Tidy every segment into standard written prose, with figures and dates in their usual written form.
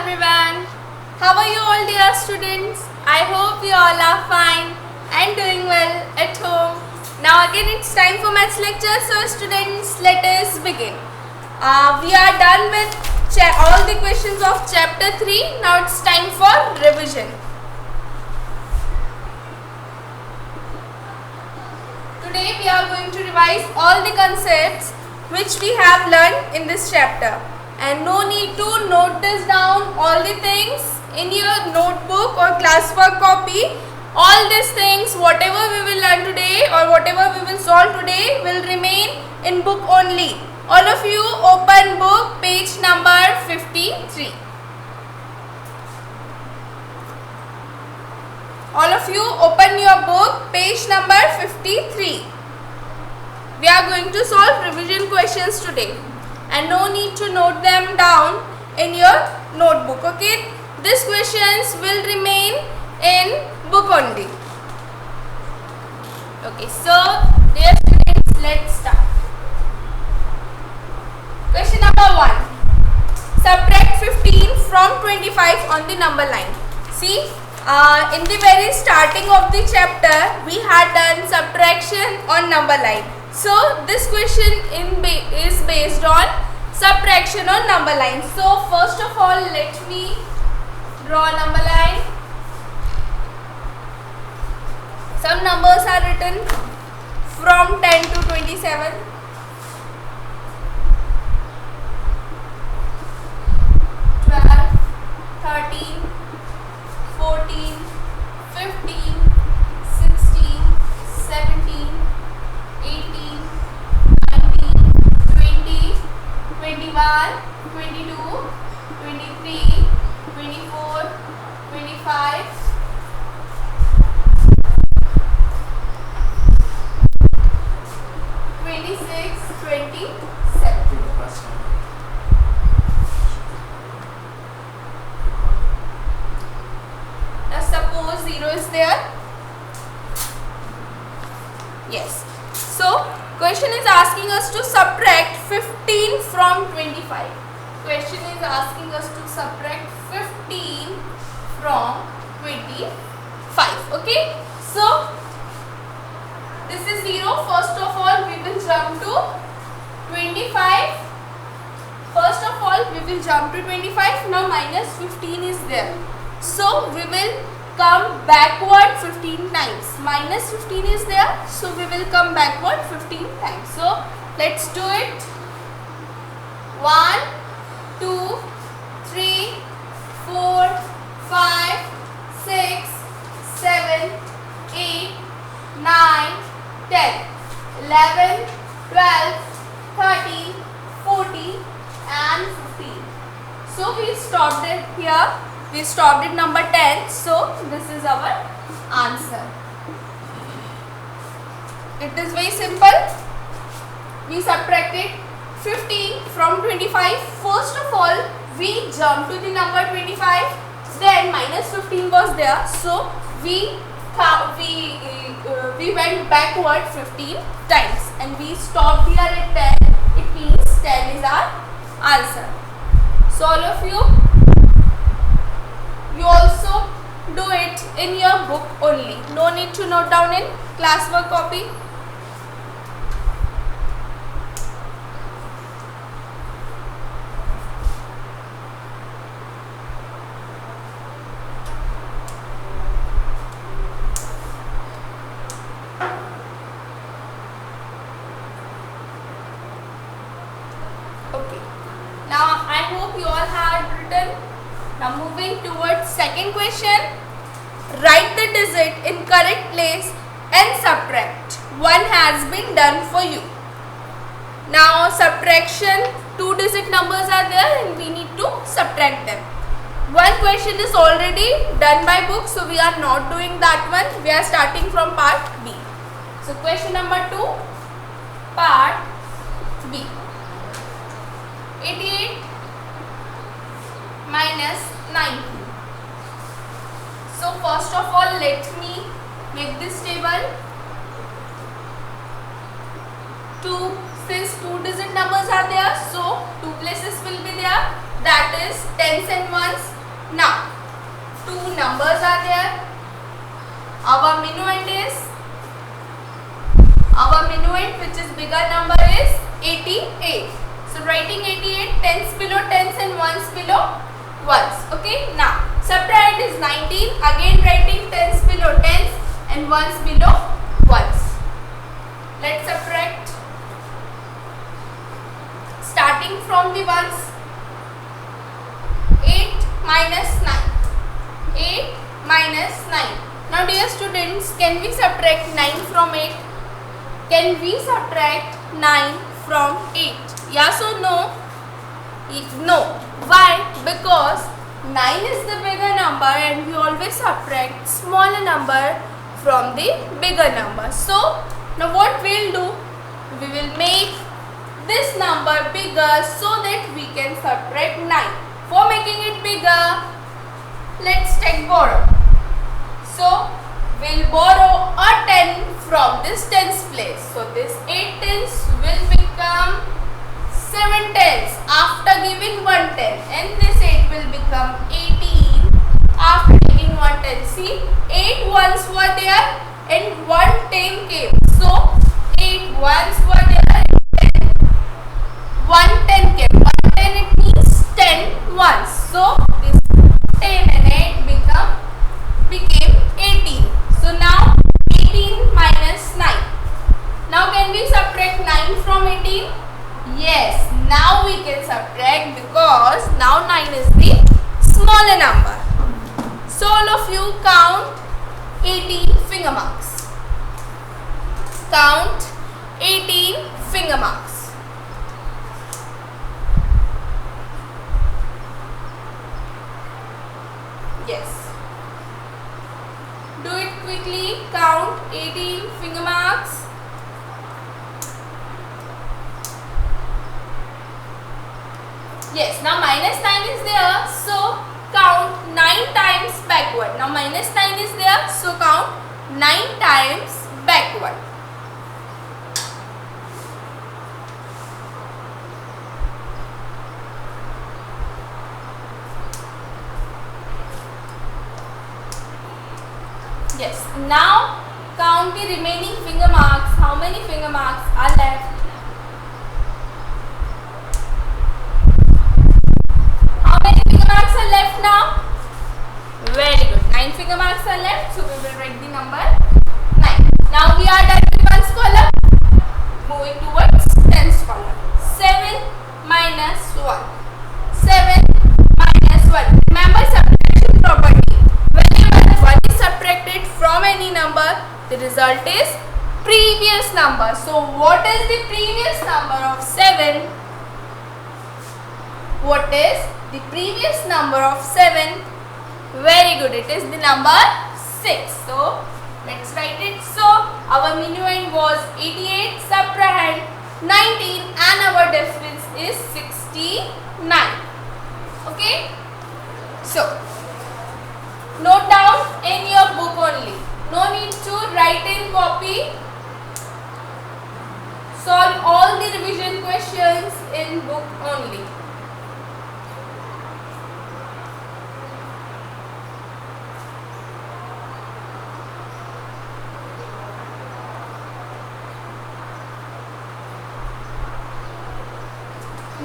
everyone. How are you all, dear students? I hope you all are fine and doing well at home. Now again it's time for maths lecture. So students, let us begin. We are done with all the questions of chapter 3. Now it's time for revision. Today we are going to revise all the concepts which we have learned in this chapter. And no need to note this down, all the things in your notebook or classwork copy. All these things, whatever we will learn today or whatever we will solve today, will remain in book only. All of you open book, page number 53. All of you open your book, page number 53. We are going to solve revision questions today. And no need to note them down in your notebook. Okay, these questions will remain in book only. Okay, so dear students, let's start. Question number 1. Subtract 15 from 25 on the number line. See, in the very starting of the chapter, we had done subtraction on number line. So this question is based on subtraction on number line. So first of all, let me draw a number line. Some numbers are written from 10 to 27. 12, 13, 14, 15, 16, 17, 18, 19, 20, 21, 22, 23, 24, 25, 26, 27. Now suppose 0 is there. Yes. So question is asking us to subtract 15 from 25. Question is asking us to subtract 15 from 25. Okay. So this is 0. First of all, we will jump to 25. First of all, we will jump to 25. Now minus 15 is there. So we will come backward 15 times. Minus 15 is there. So we will come backward 15 times. So let's do it. 1, 2, 3, 4, 5, 6, 7, 8, 9, 10, 11, 12, 13, 14 and 15. So we stopped it here. We stopped at number 10. So this is our answer. It is very simple. We subtracted 15 from 25. First of all, we jumped to the number 25. Then minus 15 was there. So we went backward 15 times and we stopped here at 10. It means 10 is our answer. So all of you also do it in your book only. No need to note down in classwork copy. Now I hope you all have written. Now moving towards second question. Write the digit in correct place and subtract. One has been done for you. Now subtraction, 2-digit numbers are there and we need to subtract them. One question is already done by book, so we are not doing that one. We are starting from part B. So question number 2, part B. 88 minus 90. So first of all, let me make this table. Since 2-digit numbers are there, so 2 places will be there. that is tens and ones. Now, two numbers are there. Our minuend which is bigger number is 88. So writing 88, tens below tens and ones below ones. Okay. Now subtract is 19. Again writing tens below tens and ones below ones. Let's subtract. Starting from the ones. 8 minus 9. 8 minus 9. Now dear students, can we subtract 9 from 8? Can we subtract 9 from 8? Yes or no? No. Why? Because 9 is the bigger number and we always subtract smaller number from the bigger number. So, now what we'll do? We will make this number bigger so that we can subtract 9. For making it bigger, let's take borrow. So, we'll borrow a 10 from this tens place. So, this 8 tens will become 7 tens after giving 1 10, and this 8 will become 18 after taking 1 10. See, 8 ones were there and 1 10 came. So, 8 ones were there and 1 10 came. 1 10 it means 10 ones. So, this 10 and 8 became 18. So, now 18 minus 9. Now, can we subtract 9 from 18? Yes, now we can subtract because now 9 is the smaller number. So all of you count 18 finger marks. Count 18 finger marks. Yes. Do it quickly. Count 18 finger marks. Yes, now minus 9 is there, so count 9 times backward. Now minus 9 is there, so count 9 times backward. Yes, now count the remaining finger marks. How many finger marks are left? Marks are left now. Very good. 9 finger marks are left. So we will write the number 9. Now we are done with ones column. Moving towards tens column. 7 minus 1. 7 minus 1. Remember subtraction property. Whenever 1 is subtracted from any number, the result is previous number. So what is the previous number of 7? What is the previous number of 7? Very good. It is the number 6. So, let's write it. So, our minuend was 88, subtract 19 and our difference is 69. Okay? So, note down in your book only. No need to write in copy. Solve all the revision questions in book only.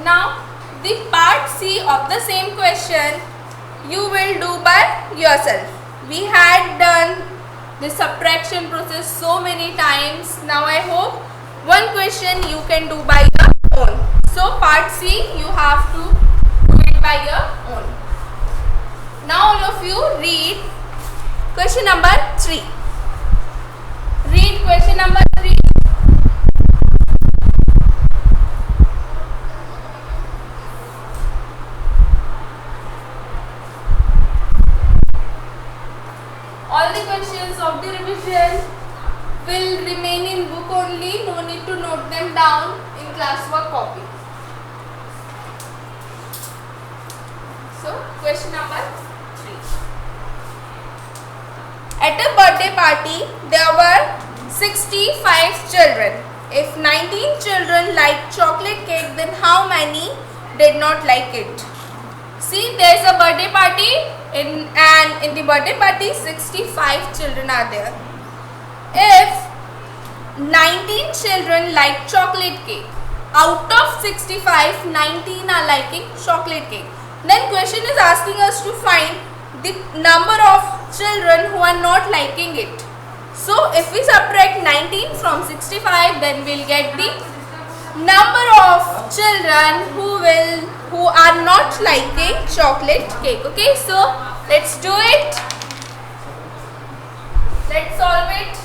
Now, the part C of the same question you will do by yourself. We had done the subtraction process so many times. Now, I hope one question you can do by your own. So, part C you have to do it by your own. Now, all of you read question number 3. Read question number 3. All the questions of the revision will remain in book only. No need to note them down in classwork copy. So, question number 3. At a birthday party, there were 65 children. If 19 children liked chocolate cake, then how many did not like it? See, there's a birthday party and in the birthday party 65 children are there. If 19 children like chocolate cake, out of 65, 19 are liking chocolate cake. Then question is asking us to find the number of children who are not liking it. So if we subtract 19 from 65, then we'll get the number of children who are not liking chocolate cake. Okay, so let's do it. Let's solve it.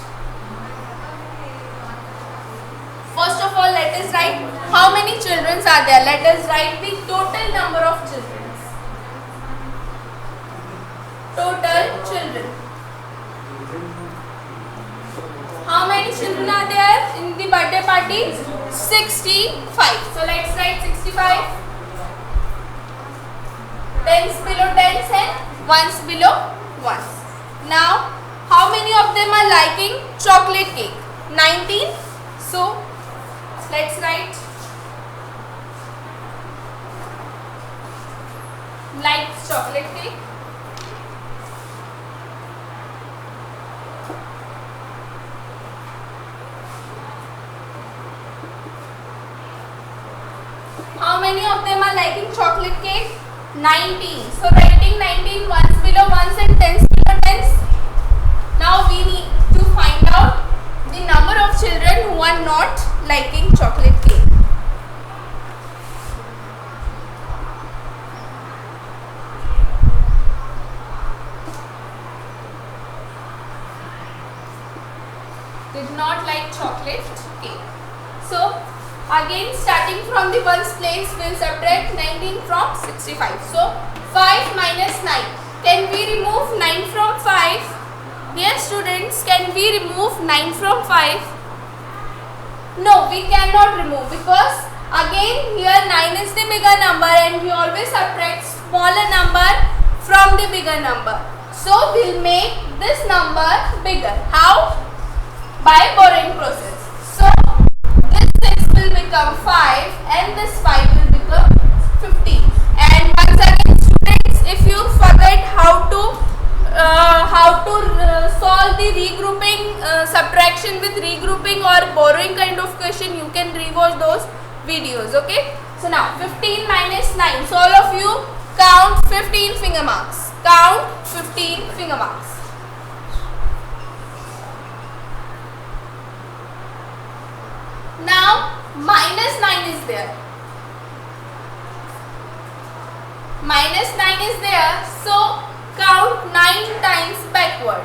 First of all, let us write how many children are there. Let us write the total number of children. Total children. How many children are there in the birthday party? 65. So let's write 65. Tens below tens and ones below ones. Now, how many of them are liking chocolate cake? 19. So let's write likes chocolate cake. How many of them are liking chocolate cake? 19. So writing 19 ones below ones and tens below tens. Now we need to find out the number of children who are not liking chocolate cake. Did not like chocolate cake. So again, starting from the ones place, we'll subtract 19 from 65. So 5 minus 9. Can we remove 9 from 5? Yes, students, can we remove 9 from 5? No, we cannot remove, because again here 9 is the bigger number and we always subtract smaller number from the bigger number. So we'll make this number bigger. How? By borrowing process. So this 6 will become 5 and this 5 will become 15. And once again, students, if you forget how to solve the regrouping, subtraction with regrouping or borrowing kind of question, you can rewatch those videos. Okay. So now 15 minus 9. So all of you count 15 finger marks. Count 15 finger marks. Now minus 9 is there. Minus 9 is there. So count 9 times backward.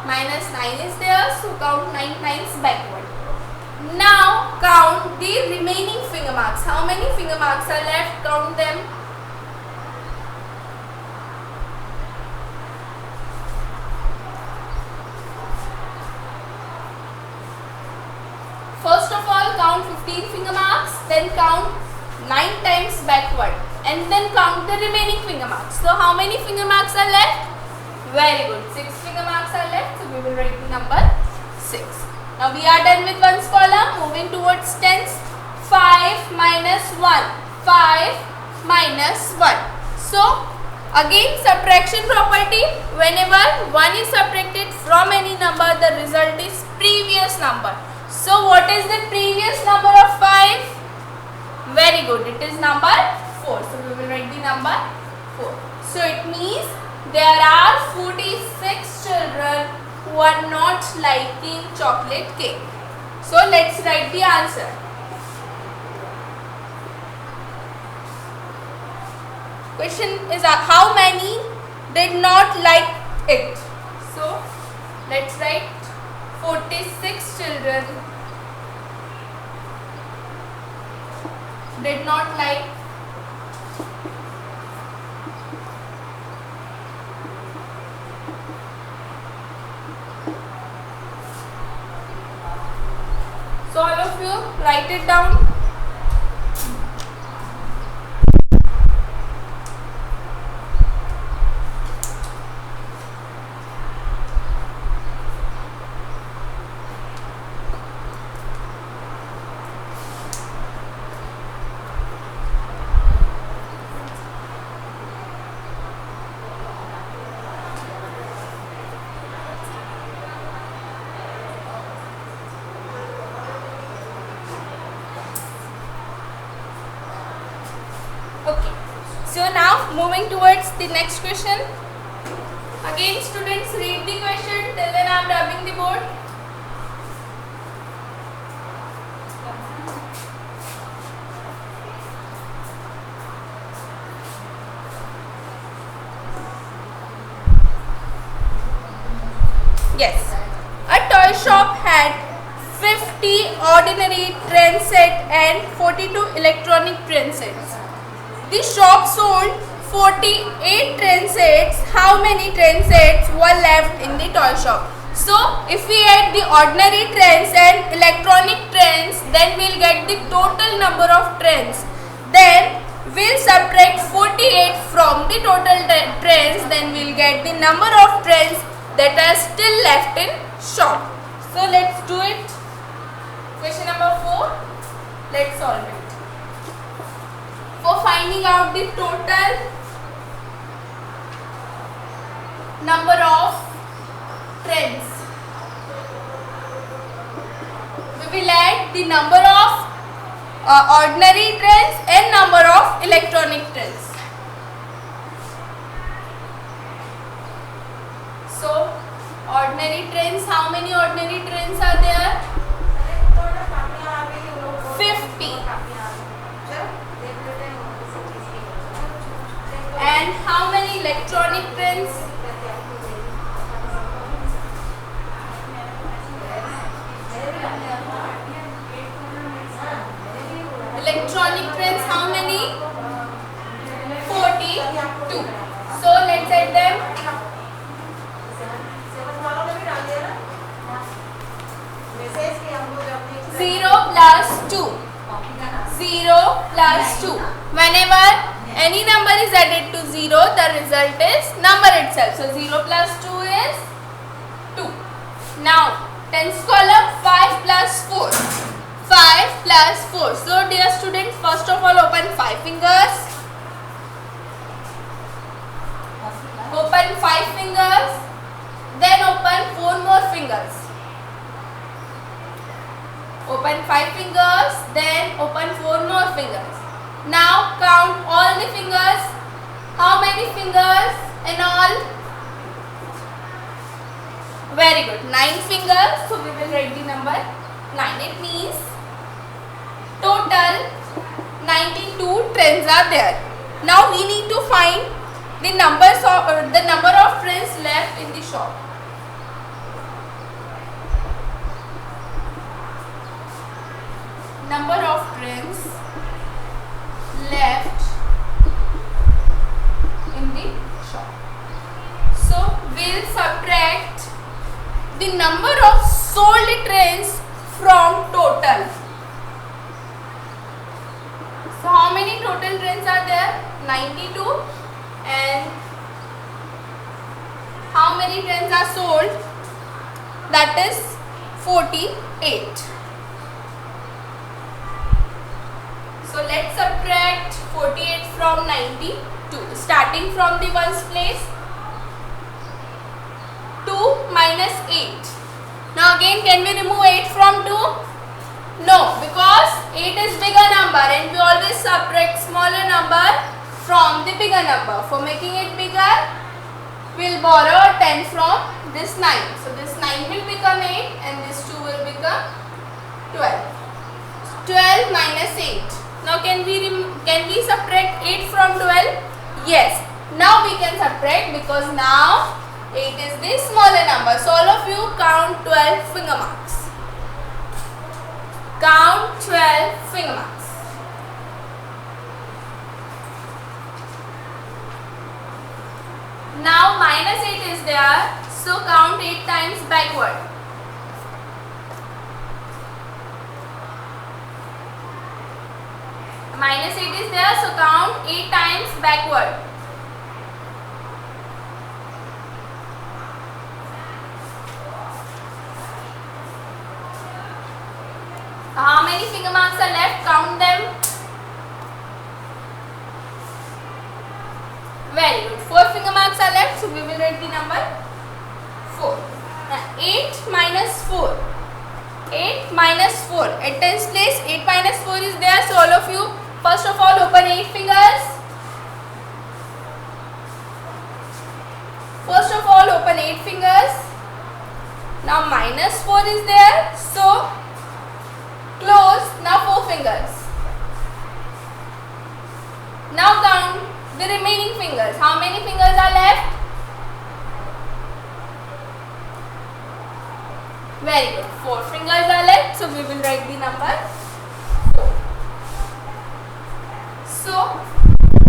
Minus 9 is there. So count 9 times backward. Now count the remaining finger marks. How many finger marks are left? Count them. First of all, count 15 finger marks, then count 9 times backward, and then count the remaining finger marks. So how many finger marks are left? Very good. 6 finger marks are left. So we will write the number 6. Now we are done with ones column. Moving towards tens. 5 minus 1. 5 minus 1. So again, subtraction property. Whenever 1 is subtracted from any number, the result is previous number. So what is the previous number of 5? Very good. It is number 4. So we will write the number 4. So it means there are 46 children who are not liking chocolate cake. So let's write the answer. Question is how many did not like it? So let's write 46 children did not like So all of you write it down. So now moving towards the next question. Again students read the question, till then I am rubbing the board. Yes, a toy shop had 50 ordinary train set and 42 electronic train sets. The shop sold 48 train sets. How many train sets were left in the toy shop? So, if we add the ordinary trains and electronic trains, then we'll get the total number of trains. Then, we'll subtract 48 from the total trains. Then, we'll get the number of trains that are still left in shop. So, let's do it. Question number 4. Let's solve it. For finding out the total number of trains, we will add the number of ordinary trains and number of electronic trains. So, ordinary trains, how many ordinary trains are there? 50. And how many electronic trains? Electronic trains, how many? 42. So let's add them. 0 plus 2. 0 plus 2. Whenever any number is added to 0, the result is number itself. So 0 plus 2 is 2. Now tens column, 5 plus 4. 5 plus 4. So dear students, first of all open 5 fingers. Open 5 fingers. Then open 4 more fingers. Open 5 fingers. Then open 4 more fingers. Now count all the fingers. How many fingers in all? Very good. 9 fingers. So we will write the number 9. It means total 92 trains are there. Now we need to find the number of trains left in the shop. Number of trains left in the shop. So we'll subtract the number of sold trains from total. So how many total trains are there? 92. And how many trains are sold? That is 48. So let's subtract 48 from 92. Starting from the ones place. 2 minus 8. Now again, can we remove 8 from 2? No, because 8 is bigger number and we always subtract smaller number from the bigger number. For making it bigger, we'll borrow 10 from this 9. So this 9 will become 8 and this 2 will become 12. 12 minus 8. Now can we subtract 8 from 12? Yes. Now we can subtract because now 8 is the smaller number. So all of you count 12 finger marks. Count 12 finger marks. Now minus 8 is there. So count 8 times backward. Minus 8 is there, so count 8 times backward. How many finger marks are left? Count them. Very good. 4 finger marks are left, so we will write the number 4. Now 8 minus 4. 8 minus 4. At tens place, 8 minus 4 is there, so all of you first of all open 8 fingers. open 8 fingers. Now minus 4 is there, so close. Now 4 fingers. Now count the remaining fingers. How many fingers are left? Very good. 4 fingers are left, so we will write the number 4. So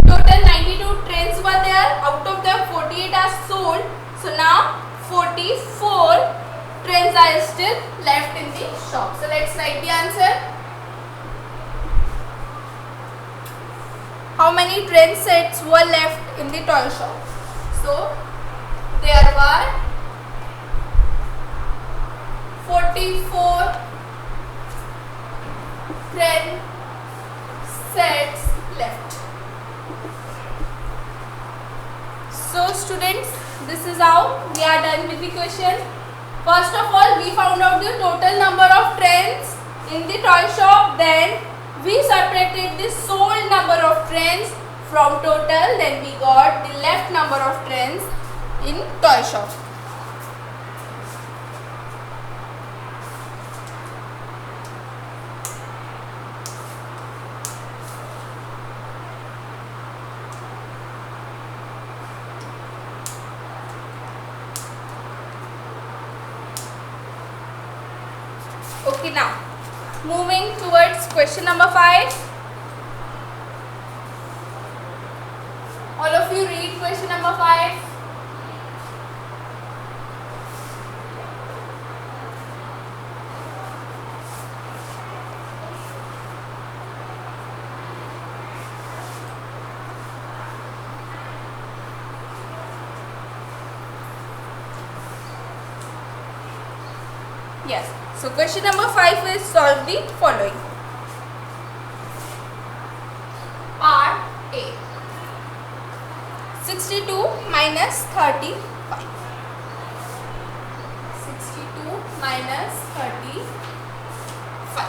total 92 trains were there. Out of them 48 are sold. So now 44 trains are still left in the shop. So let's write the answer. How many train sets were left in the toy shop? So there were 44 train sets left. So students, this is how we are done with the question. First of all, we found out the total number of trains in the toy shop. Then we separated the sold number of trains from total. Then we got the left number of trains in toy shop. Okay, now moving towards question number 5. All of you read question number 5. Yes. So question number 5 will solve the following. Part A. 62 minus 35. 62 minus 35.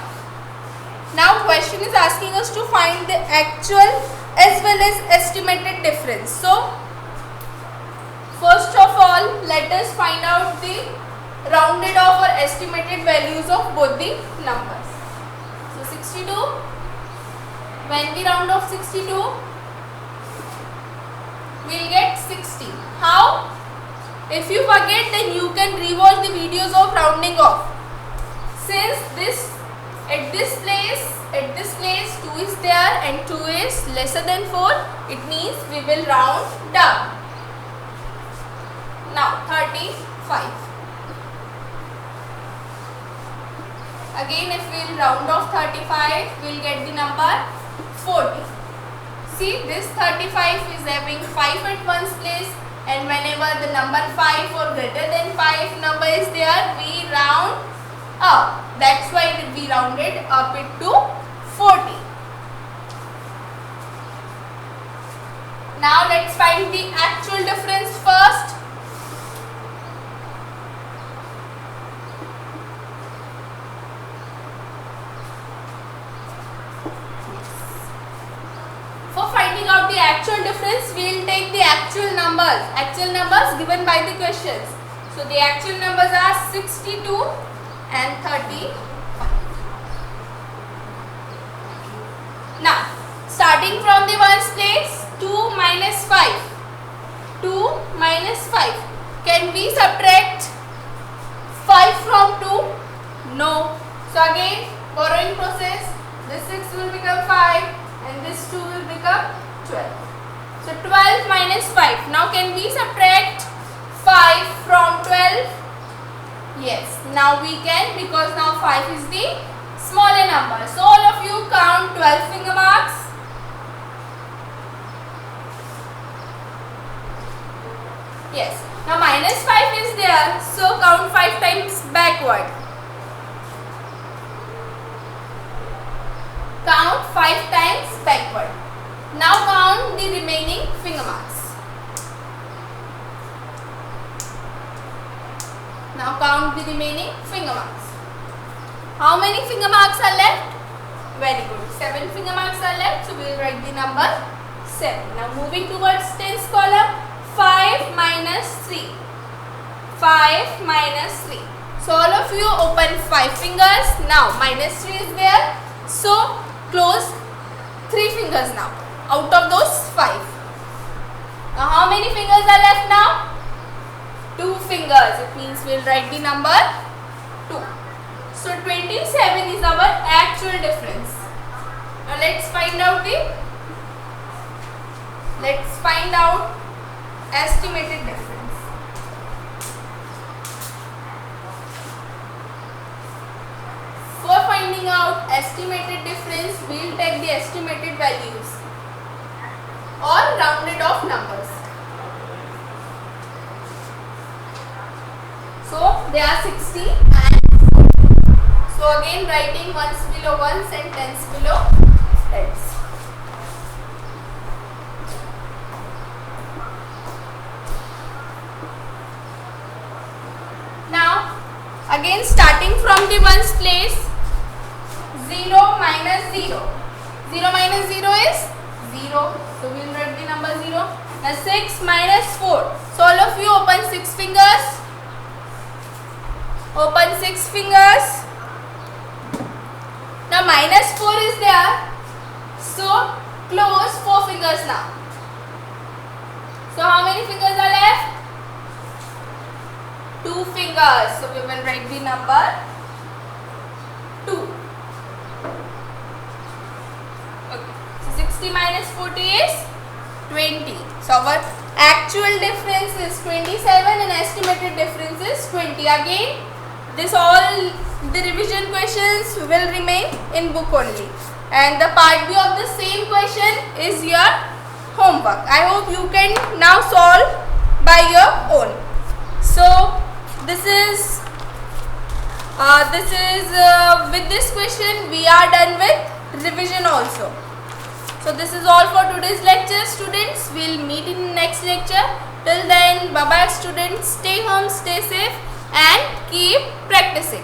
Now question is asking us to find the actual as well as estimated difference. So first of all, let us find out the rounded off or estimated values of both the numbers. So 62, when we round off 62, we'll get 60. How? If you forget, then you can rewatch the videos of rounding off. Since this at this place 2 is there and 2 is lesser than 4, it means we will round down. Now 35. Again, if we will round off 35, we will get the number 40. See, this 35 is having 5 at one's place, and whenever the number 5 or greater than 5 number is there, we round up. That's why we rounded up it to 40. Now let's find the actual difference first. Actual difference, we will take the actual numbers given by the questions. So the actual numbers are 62 and 35. Now starting from the ones place, 2 minus 5. 2 minus 5. Can we subtract 5 from 2? No. So again, borrowing process, this 6 will become 5 and this 2 will become 12. So 12 minus 5. Now can we subtract 5 from 12? Yes. Now we can, because now 5 is the smaller number. So all of you count 12 finger marks. Yes. Now minus 5 is there. So count 5 times backward. Count 5 times backward. Now count the remaining finger marks. Now count the remaining finger marks. How many finger marks are left? Very good. 7 finger marks are left. So we will write the number 7. Now moving towards tens column. 5 minus 3. 5 minus 3. So all of you open 5 fingers. Now minus 3 is there. So close 3 fingers now out of those 5. Now how many fingers are left now? 2 fingers. It means we'll write the number 2. So 27 is our actual difference. Now let's find out estimated difference. For finding out estimated difference, we'll take the estimated values or rounded off numbers. So they are 60 and 40. So again writing ones below ones and tens below tens. Now again starting from the ones place, 0 minus 0. 0 minus 0 is 0. So we will write the number 0. Now 6 minus 4. So all of you open 6 fingers. Open 6 fingers. Now minus 4 is there. So close 4 fingers now. So how many fingers are left? 2 fingers. So we will write the number 2. Okay. So 60 minus 40 is 20. So our actual difference is 27 and estimated difference is 20. Again, this all the revision questions will remain in book only. And the part B of the same question is your homework. I hope you can now solve by your own. So this is with this question we are done with revision also. So this is all for today's lecture, students. We'll meet in the next lecture. Till then, bye bye students. Stay home, stay safe and keep practicing.